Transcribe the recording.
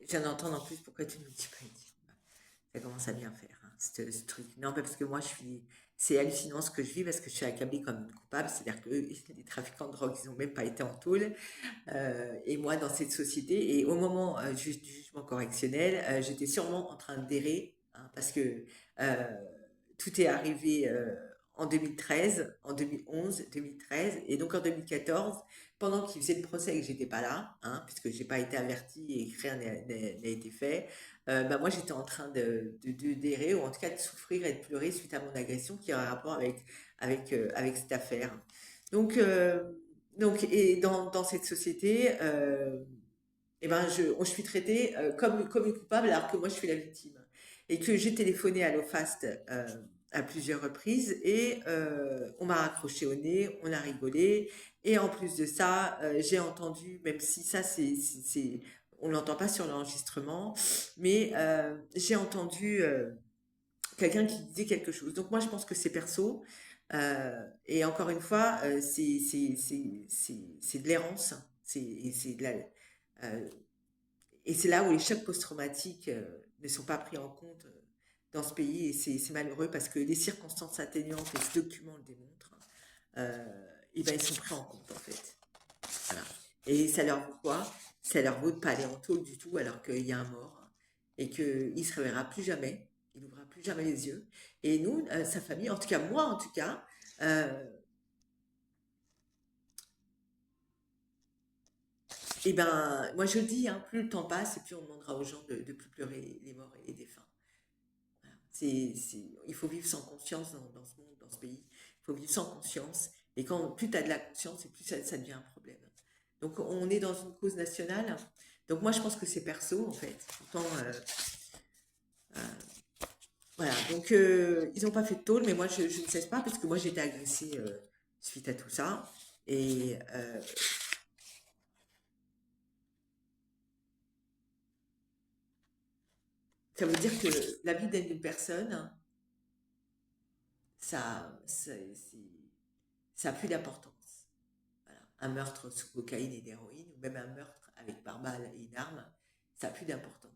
je viens d'entendre en plus pourquoi tu ne me dis pas ici. Ça commence à bien faire, hein, ce truc. Non, parce que moi, c'est hallucinant ce que je vis parce que je suis accablée comme une coupable. C'est-à-dire que les trafiquants de drogue, ils n'ont même pas été en tôle. Et moi, dans cette société, et au moment du jugement correctionnel, j'étais sûrement en train d'errer, hein, parce que euh, tout est arrivé en 2013, en 2011, 2013, et donc en 2014, pendant qu'il faisait le procès et que j'étais pas là, hein, puisque j'ai pas été avertie et que rien n'a été fait, bah moi j'étais en train d'errer, ou en tout cas de souffrir et de pleurer suite à mon agression qui a un rapport avec cette affaire. Donc, euh, et dans cette société, eh ben, je suis traitée comme une coupable alors que moi je suis la victime. Et que j'ai téléphoné à l'OFAST à plusieurs reprises et on m'a raccroché au nez, on a rigolé. Et en plus de ça, j'ai entendu, même si ça, on l'entend pas sur l'enregistrement, mais j'ai entendu quelqu'un qui disait quelque chose. Donc moi, je pense que c'est perso. Et encore une fois, c'est de l'errance. Euh, et c'est là où les chocs post-traumatiques ne sont pas pris en compte dans ce pays. Et c'est malheureux parce que les circonstances atténuantes, et ce document le démontre, et ben, ils sont pris en compte en fait. Voilà. Et ça leur vaut quoi? Ça leur vaut de pas aller en taule du tout alors qu'il y a un mort et qu'il ne se réveillera plus jamais, il n'ouvrira plus jamais les yeux. Et nous, sa famille, en tout cas moi en tout cas, euh, et ben moi je le dis, hein, plus le temps passe et plus on demandera aux gens de plus pleurer les morts et les défunts. Voilà. Il faut vivre sans conscience dans ce monde, dans ce pays. Il faut vivre sans conscience. Et quand plus tu as de la conscience, et plus ça devient un problème. Donc on est dans une cause nationale. Donc moi je pense que c'est perso en fait. Pourtant, euh, voilà. Donc ils n'ont pas fait de tôle, mais moi je ne cesse pas parce que moi j'ai été agressée suite à tout ça. Et ça veut dire que la vie d'une personne, ça a plus d'importance. Voilà. Un meurtre sous cocaïne et d'héroïne, ou même un meurtre avec pare-balles et une arme, ça n'a plus d'importance.